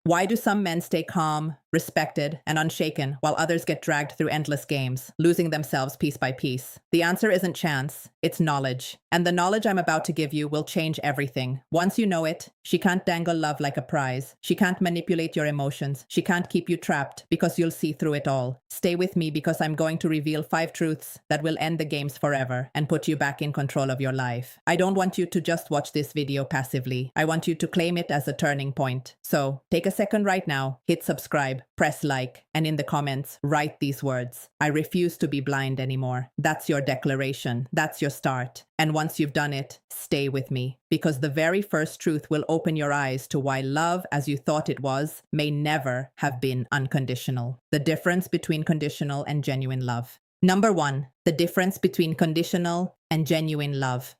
Why do some men stay calm, respected, and unshaken while others get dragged through endless games, losing themselves piece by piece? The answer isn't chance, it's knowledge. And the knowledge I'm about to give you will change everything. Once you know it, she can't dangle love like a prize. She can't manipulate your emotions. She can't keep you trapped because you'll see through it all. Stay with me because I'm going to reveal 5 truths that will end the games forever and put you back in control of your life. I don't want you to just watch this video passively. I want you to claim it as a turning point. So, take a second right now, hit subscribe, press like, and in the comments, write these words. I refuse to be blind anymore. That's your declaration. That's your start. And once you've done it, stay with me. Because the very first truth will open your eyes to why love, as you thought it was, may never have been unconditional. The difference between conditional and genuine love. Number 1, the difference between conditional and genuine love.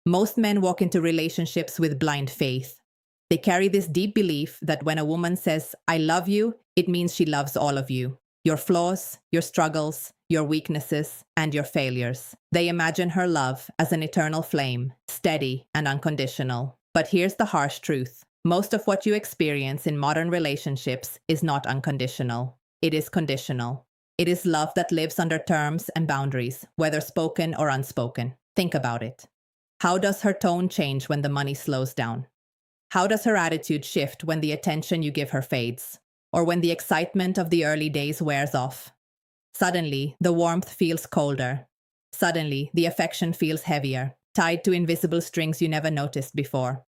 Most men walk into relationships with blind faith. They carry this deep belief that when a woman says, "I love you," it means she loves all of you. Your flaws, your struggles, your weaknesses, and your failures. They imagine her love as an eternal flame, steady and unconditional. But here's the harsh truth. Most of what you experience in modern relationships is not unconditional. It is conditional. It is love that lives under terms and boundaries, whether spoken or unspoken. Think about it. How does her tone change when the money slows down? How does her attitude shift when the attention you give her fades? Or when the excitement of the early days wears off? Suddenly, the warmth feels colder. Suddenly, the affection feels heavier, tied to invisible strings you never noticed before.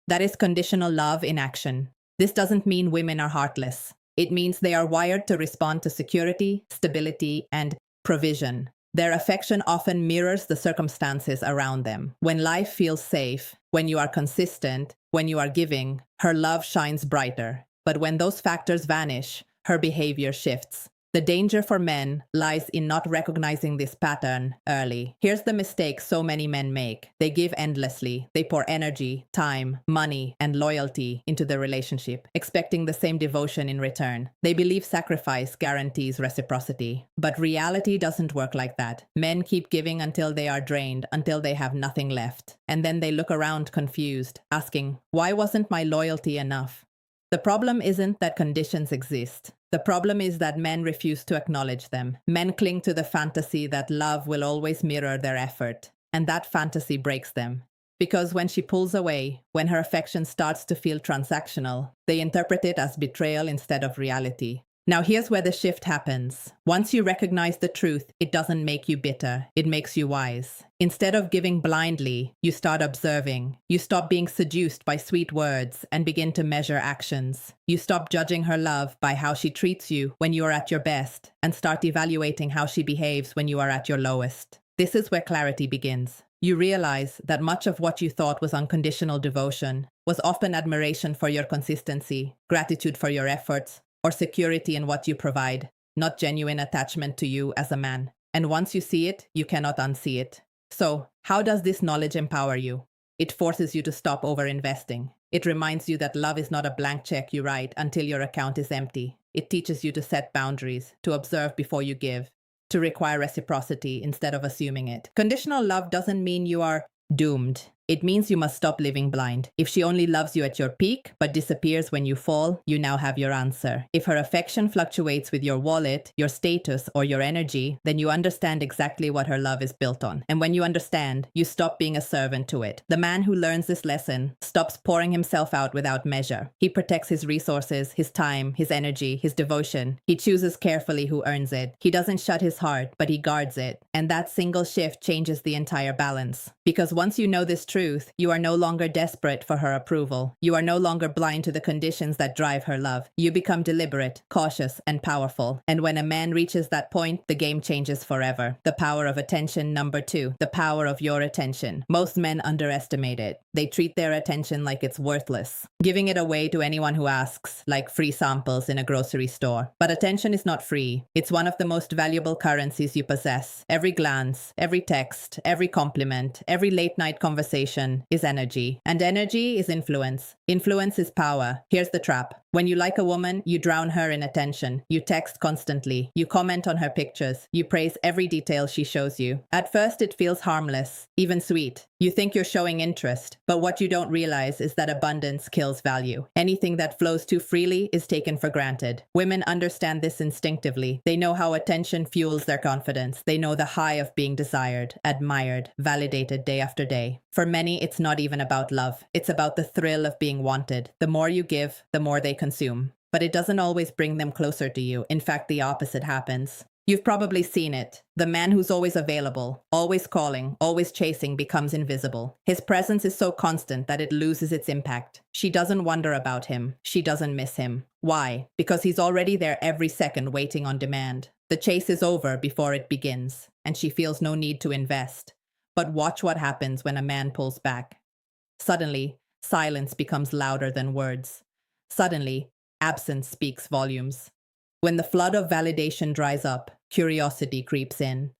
That is conditional love in action. This doesn't mean women are heartless. It means they are wired to respond to security, stability, and provision. Their affection often mirrors the circumstances around them. When life feels safe, when you are consistent, when you are giving, her love shines brighter. But when those factors vanish, her behavior shifts. The danger for men lies in not recognizing this pattern early. Here's the mistake so many men make. They give endlessly. They pour energy, time, money, and loyalty into the relationship, expecting the same devotion in return. They believe sacrifice guarantees reciprocity. But reality doesn't work like that. Men keep giving until they are drained, until they have nothing left. And then they look around confused, asking, "Why wasn't my loyalty enough?" The problem isn't that conditions exist. The problem is that men refuse to acknowledge them. Men cling to the fantasy that love will always mirror their effort, and that fantasy breaks them. Because when she pulls away, when her affection starts to feel transactional, they interpret it as betrayal instead of reality. Now here's where the shift happens. Once you recognize the truth, it doesn't make you bitter, it makes you wise. Instead of giving blindly, you start observing. You stop being seduced by sweet words and begin to measure actions. You stop judging her love by how she treats you when you are at your best and start evaluating how she behaves when you are at your lowest. This is where clarity begins. You realize that much of what you thought was unconditional devotion was often admiration for your consistency, gratitude for your efforts, or security in what you provide, not genuine attachment to you as a man. And once you see it, you cannot unsee it. So, how does this knowledge empower you? It forces you to stop over-investing. It reminds you that love is not a blank check you write until your account is empty. It teaches you to set boundaries, to observe before you give, to require reciprocity instead of assuming it. Conditional love doesn't mean you are doomed. It means you must stop living blind. If she only loves you at your peak, but disappears when you fall, you now have your answer. If her affection fluctuates with your wallet, your status, or your energy, then you understand exactly what her love is built on. And when you understand, you stop being a servant to it. The man who learns this lesson stops pouring himself out without measure. He protects his resources, his time, his energy, his devotion. He chooses carefully who earns it. He doesn't shut his heart, but he guards it. And that single shift changes the entire balance. Because once you know this truth, you are no longer desperate for her approval. You are no longer blind to the conditions that drive her love. You become deliberate, cautious, and powerful. And when a man reaches that point, the game changes forever. The power of attention. Number 2, the power of your attention. Most men underestimate it. They treat their attention like it's worthless, giving it away to anyone who asks, like free samples in a grocery store. But attention is not free. It's one of the most valuable currencies you possess. Every glance, every text, every compliment, every late-night conversation is energy. And energy is influence. Influence is power. Here's the trap. When you like a woman, you drown her in attention. You text constantly. You comment on her pictures. You praise every detail she shows you. At first, it feels harmless, even sweet. You think you're showing interest, but what you don't realize is that abundance kills value. Anything that flows too freely is taken for granted. Women understand this instinctively. They know how attention fuels their confidence. They know the high of being desired, admired, validated day after day. For many, it's not even about love. It's about the thrill of being wanted. The more you give, the more they consume. But it doesn't always bring them closer to you. In fact, the opposite happens. You've probably seen it. The man who's always available, always calling, always chasing becomes invisible. His presence is so constant that it loses its impact. She doesn't wonder about him. She doesn't miss him. Why? Because he's already there every second waiting on demand. The chase is over before it begins, and she feels no need to invest. But watch what happens when a man pulls back. Suddenly, silence becomes louder than words. Suddenly, absence speaks volumes. When the flood of validation dries up, curiosity creeps in.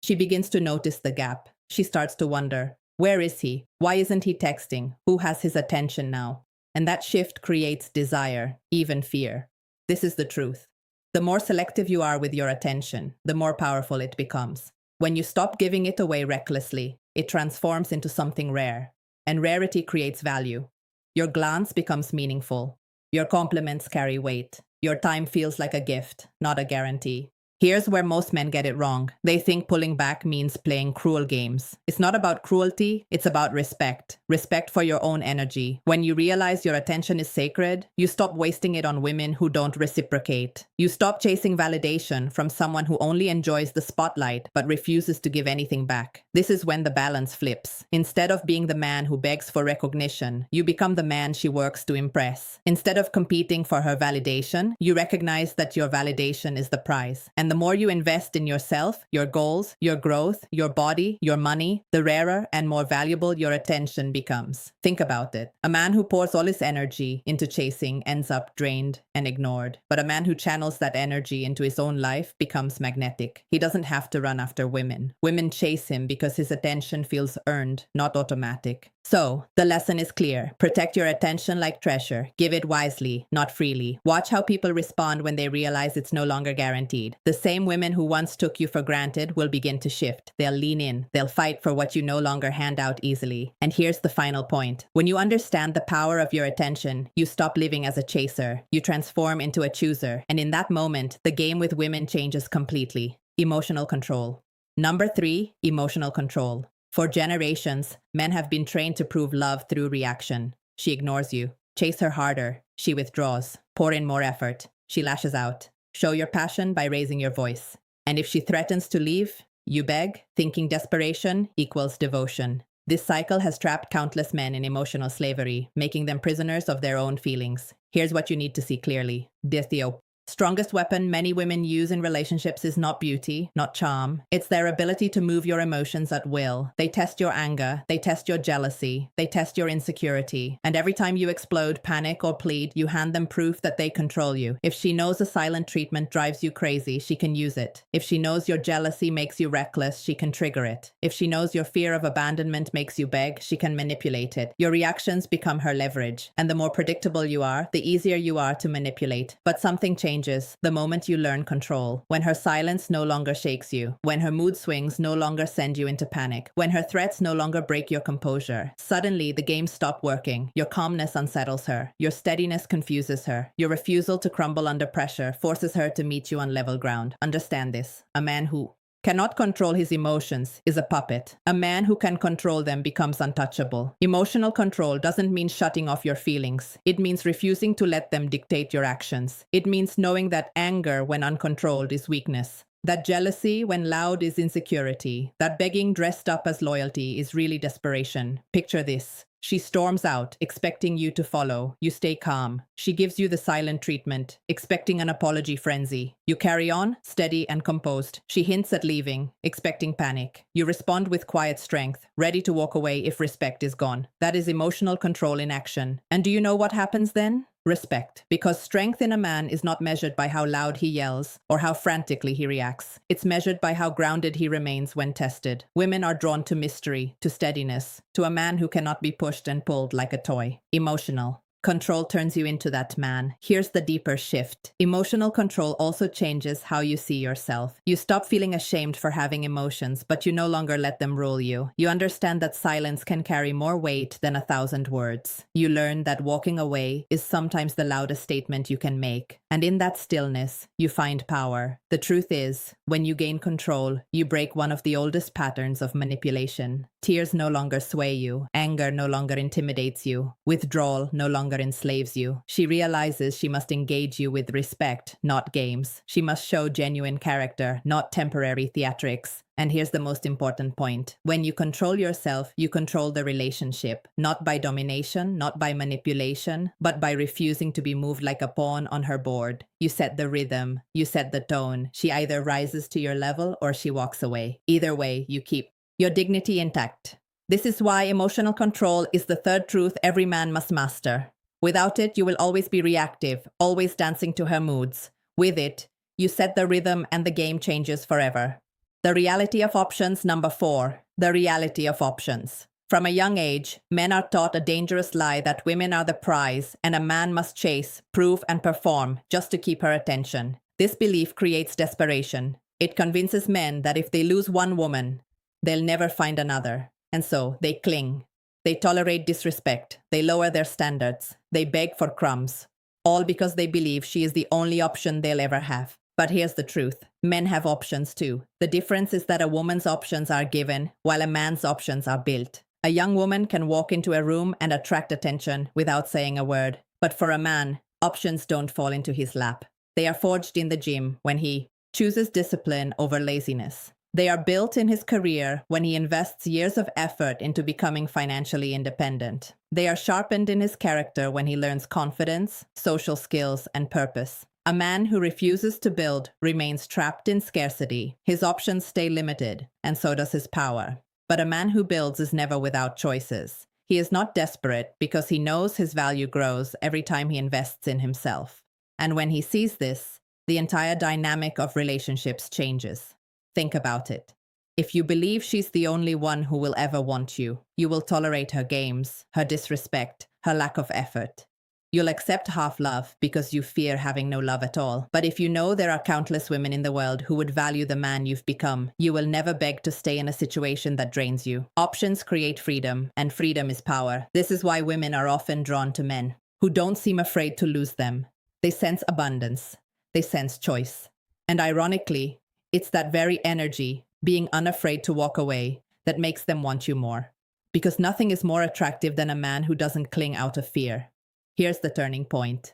She begins to notice the gap. She starts to wonder, where is he? Why isn't he texting? Who has his attention now? And that shift creates desire, even fear. This is the truth. The more selective you are with your attention, the more powerful it becomes. When you stop giving it away recklessly, it transforms into something rare. And rarity creates value. Your glance becomes meaningful. Your compliments carry weight. Your time feels like a gift, not a guarantee. Here's where most men get it wrong. They think pulling back means playing cruel games. It's not about cruelty, it's about respect. Respect for your own energy. When you realize your attention is sacred, you stop wasting it on women who don't reciprocate. You stop chasing validation from someone who only enjoys the spotlight but refuses to give anything back. This is when the balance flips. Instead of being the man who begs for recognition, you become the man she works to impress. Instead of competing for her validation, you recognize that your validation is the prize. And the more you invest in yourself, your goals, your growth, your body, your money, the rarer and more valuable your attention becomes. Think about it. A man who pours all his energy into chasing ends up drained and ignored. But a man who channels that energy into his own life becomes magnetic. He doesn't have to run after women. Women chase him because his attention feels earned, not automatic. So, the lesson is clear. Protect your attention like treasure. Give it wisely, not freely. Watch how people respond when they realize it's no longer guaranteed. The same women who once took you for granted will begin to shift. They'll lean in. They'll fight for what you no longer hand out easily. And here's the final point. When you understand the power of your attention, you stop living as a chaser. You transform into a chooser. And in that moment, the game with women changes completely. Emotional control. Number 3, emotional control. For generations, men have been trained to prove love through reaction. She ignores you. Chase her harder. She withdraws. Pour in more effort. She lashes out. Show your passion by raising your voice. And if she threatens to leave, you beg, thinking desperation equals devotion. This cycle has trapped countless men in emotional slavery, making them prisoners of their own feelings. Here's what you need to see clearly. The strongest weapon many women use in relationships is not beauty, not charm. It's their ability to move your emotions at will. They test your anger, they test your jealousy, they test your insecurity. And every time you explode, panic, or plead, you hand them proof that they control you. If she knows a silent treatment drives you crazy, she can use it. If she knows your jealousy makes you reckless, she can trigger it. If she knows your fear of abandonment makes you beg, she can manipulate it. Your reactions become her leverage. And the more predictable you are, the easier you are to manipulate. But something changes the moment you learn control. When her silence no longer shakes you. When her mood swings no longer send you into panic. When her threats no longer break your composure. Suddenly, the game stops working. Your calmness unsettles her. Your steadiness confuses her. Your refusal to crumble under pressure forces her to meet you on level ground. Understand this. A man who cannot control his emotions is a puppet. A man who can control them becomes untouchable. Emotional control doesn't mean shutting off your feelings. It means refusing to let them dictate your actions. It means knowing that anger, when uncontrolled, is weakness. That jealousy, when loud, is insecurity. That begging dressed up as loyalty is really desperation. Picture this. She storms out, expecting you to follow. You stay calm. She gives you the silent treatment, expecting an apology frenzy. You carry on, steady and composed. She hints at leaving, expecting panic. You respond with quiet strength, ready to walk away if respect is gone. That is emotional control in action. And do you know what happens then? Respect. Because strength in a man is not measured by how loud he yells or how frantically he reacts. It's measured by how grounded he remains when tested. Women are drawn to mystery, to steadiness, to a man who cannot be pushed and pulled like a toy. Emotional. Control turns you into that man. Here's the deeper shift. Emotional control also changes how you see yourself. You stop feeling ashamed for having emotions, but you no longer let them rule you. You understand that silence can carry more weight than 1,000 words. You learn that walking away is sometimes the loudest statement you can make. And in that stillness, you find power. The truth is, when you gain control, you break one of the oldest patterns of manipulation. Tears no longer sway you. Anger no longer intimidates you. Withdrawal no longer enslaves you. She realizes she must engage you with respect, not games. She must show genuine character, not temporary theatrics. And here's the most important point. When you control yourself, you control the relationship, not by domination, not by manipulation, but by refusing to be moved like a pawn on her board. You set the rhythm, you set the tone. She either rises to your level or she walks away. Either way, you keep your dignity intact. This is why emotional control is the third truth every man must master. Without it, you will always be reactive, always dancing to her moods. With it, you set the rhythm and the game changes forever. The reality of options, number 4. The reality of options. From a young age, men are taught a dangerous lie that women are the prize and a man must chase, prove, and perform just to keep her attention. This belief creates desperation. It convinces men that if they lose one woman, they'll never find another. And so they cling. They tolerate disrespect. They lower their standards. They beg for crumbs. All because they believe she is the only option they'll ever have. But here's the truth. Men have options too. The difference is that a woman's options are given, while a man's options are built. A young woman can walk into a room and attract attention without saying a word. But for a man, options don't fall into his lap. They are forged in the gym when he chooses discipline over laziness. They are built in his career when he invests years of effort into becoming financially independent. They are sharpened in his character when he learns confidence, social skills, and purpose. A man who refuses to build remains trapped in scarcity. His options stay limited, and so does his power. But a man who builds is never without choices. He is not desperate because he knows his value grows every time he invests in himself. And when he sees this, the entire dynamic of relationships changes. Think about it. If you believe she's the only one who will ever want you, you will tolerate her games, her disrespect, her lack of effort. You'll accept half love because you fear having no love at all. But if you know there are countless women in the world who would value the man you've become, you will never beg to stay in a situation that drains you. Options create freedom, and freedom is power. This is why women are often drawn to men who don't seem afraid to lose them. They sense abundance. They sense choice. And ironically, it's that very energy, being unafraid to walk away, that makes them want you more. Because nothing is more attractive than a man who doesn't cling out of fear. Here's the turning point.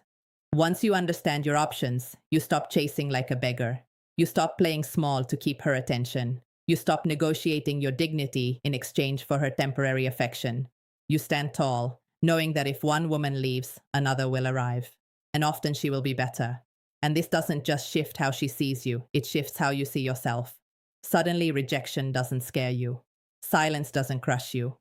Once you understand your options, you stop chasing like a beggar. You stop playing small to keep her attention. You stop negotiating your dignity in exchange for her temporary affection. You stand tall, knowing that if one woman leaves, another will arrive. And often she will be better. And this doesn't just shift how she sees you, it shifts how you see yourself. Suddenly, rejection doesn't scare you. Silence doesn't crush you.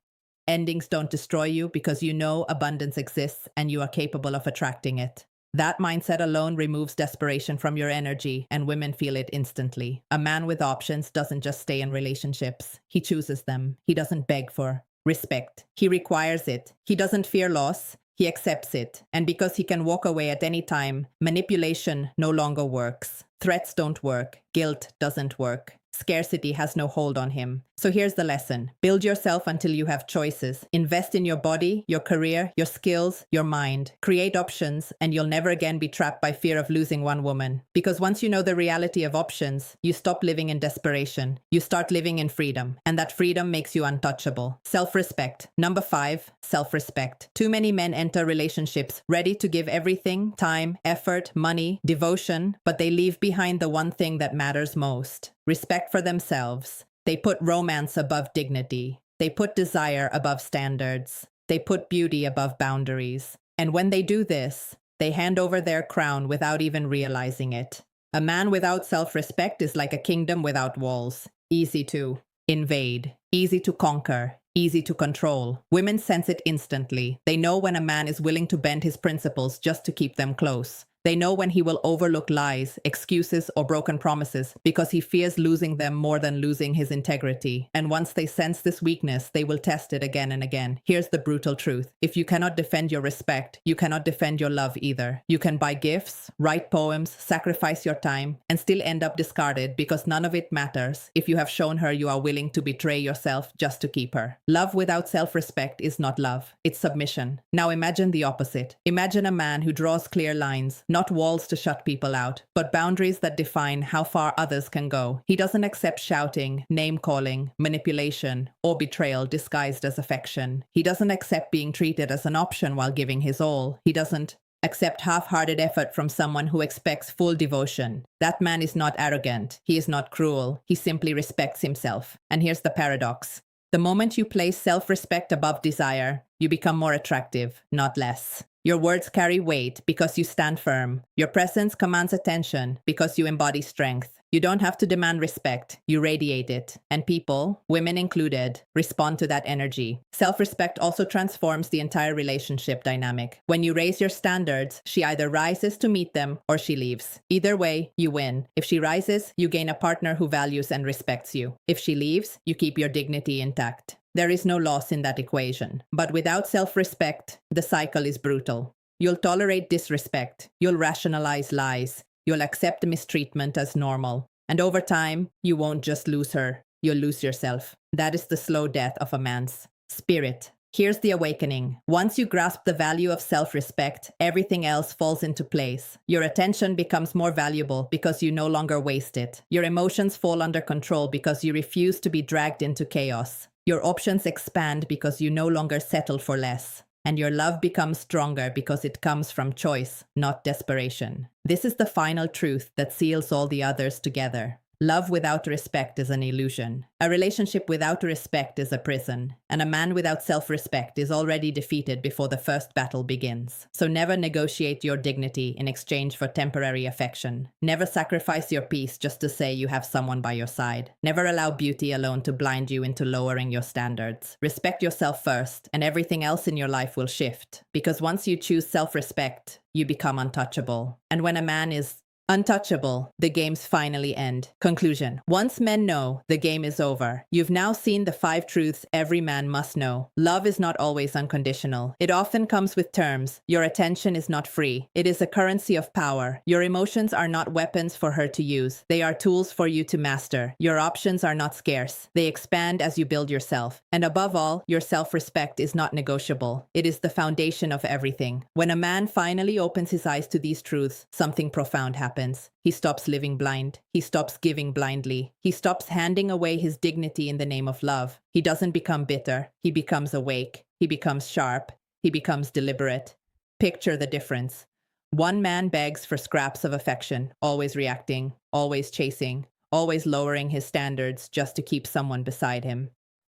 Endings don't destroy you because you know abundance exists and you are capable of attracting it. That mindset alone removes desperation from your energy, and women feel it instantly. A man with options doesn't just stay in relationships. He chooses them. He doesn't beg for respect. He requires it. He doesn't fear loss. He accepts it. And because he can walk away at any time, manipulation no longer works. Threats don't work. Guilt doesn't work. Scarcity has no hold on him. So here's the lesson. Build yourself until you have choices. Invest in your body, your career, your skills, your mind. Create options, and you'll never again be trapped by fear of losing one woman. Because once you know the reality of options, you stop living in desperation. You start living in freedom. And that freedom makes you untouchable. Self-respect. Number 5, self-respect. Too many men enter relationships ready to give everything, time, effort, money, devotion, but they leave behind the one thing that matters most. Respect for themselves. They put romance above dignity. They put desire above standards. They put beauty above boundaries. And when they do this, they hand over their crown without even realizing it. A man without self-respect is like a kingdom without walls. Easy to invade, easy to conquer, easy to control. Women sense it instantly. They know when a man is willing to bend his principles just to keep them close. They know when he will overlook lies, excuses, or broken promises because he fears losing them more than losing his integrity. And once they sense this weakness, they will test it again and again. Here's the brutal truth. If you cannot defend your respect, you cannot defend your love either. You can buy gifts, write poems, sacrifice your time, and still end up discarded because none of it matters if you have shown her you are willing to betray yourself just to keep her. Love without self-respect is not love. It's submission. Now imagine the opposite. Imagine a man who draws clear lines, not walls to shut people out, but boundaries that define how far others can go. He doesn't accept shouting, name-calling, manipulation, or betrayal disguised as affection. He doesn't accept being treated as an option while giving his all. He doesn't accept half-hearted effort from someone who expects full devotion. That man is not arrogant. He is not cruel. He simply respects himself. And here's the paradox. The moment you place self-respect above desire, you become more attractive, not less. Your words carry weight because you stand firm. Your presence commands attention because you embody strength. You don't have to demand respect, you radiate it. And people, women included, respond to that energy. Self-respect also transforms the entire relationship dynamic. When you raise your standards, she either rises to meet them or she leaves. Either way, you win. If she rises, you gain a partner who values and respects you. If she leaves, you keep your dignity intact. There is no loss in that equation. But without self-respect, the cycle is brutal. You'll tolerate disrespect. You'll rationalize lies. You'll accept mistreatment as normal. And over time, you won't just lose her. You'll lose yourself. That is the slow death of a man's spirit. Here's the awakening. Once you grasp the value of self-respect, everything else falls into place. Your attention becomes more valuable because you no longer waste it. Your emotions fall under control because you refuse to be dragged into chaos. Your options expand because you no longer settle for less. And your love becomes stronger because it comes from choice, not desperation. This is the final truth that seals all the others together. Love without respect is an illusion. A relationship without respect is a prison. And a man without self-respect is already defeated before the first battle begins. So never negotiate your dignity in exchange for temporary affection. Never sacrifice your peace just to say you have someone by your side. Never allow beauty alone to blind you into lowering your standards. Respect yourself first, and everything else in your life will shift. Because once you choose self-respect, you become untouchable. And when a man is untouchable, the games finally end. Conclusion. Once men know, the game is over. You've now seen the 5 truths every man must know. Love is not always unconditional. It often comes with terms. Your attention is not free. It is a currency of power. Your emotions are not weapons for her to use. They are tools for you to master. Your options are not scarce. They expand as you build yourself. And above all, your self-respect is not negotiable. It is the foundation of everything. When a man finally opens his eyes to these truths, something profound happens. He stops living blind. He stops giving blindly. He stops handing away his dignity in the name of love. He doesn't become bitter. He becomes awake. He becomes sharp. He becomes deliberate. Picture the difference. One man begs for scraps of affection, always reacting, always chasing, always lowering his standards just to keep someone beside him.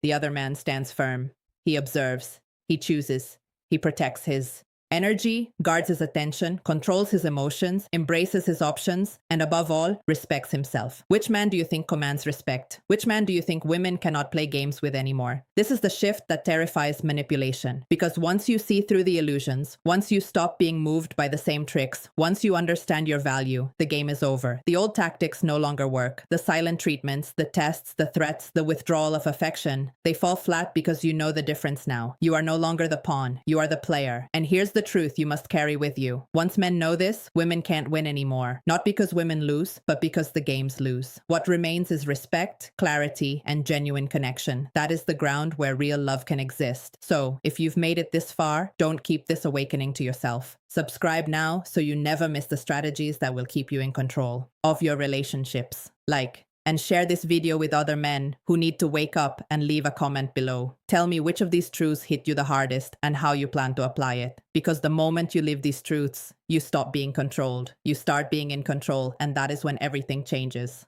The other man stands firm. He observes. He chooses. He protects his energy, guards his attention, controls his emotions, embraces his options, and above all, respects himself. Which man do you think commands respect? Which man do you think women cannot play games with anymore? This is the shift that terrifies manipulation. Because once you see through the illusions, once you stop being moved by the same tricks, once you understand your value, the game is over. The old tactics no longer work. The silent treatments, the tests, the threats, the withdrawal of affection, they fall flat because you know the difference now. You are no longer the pawn. You are the player. And here's the truth you must carry with you. Once men know this, women can't win anymore. Not because women lose, but because the games lose. What remains is respect, clarity, and genuine connection. That is the ground where real love can exist. So, if you've made it this far, don't keep this awakening to yourself. Subscribe now so you never miss the strategies that will keep you in control of your relationships. Like and share this video with other men who need to wake up, and leave a comment below. Tell me which of these truths hit you the hardest and how you plan to apply it. Because the moment you live these truths, you stop being controlled. You start being in control, and that is when everything changes.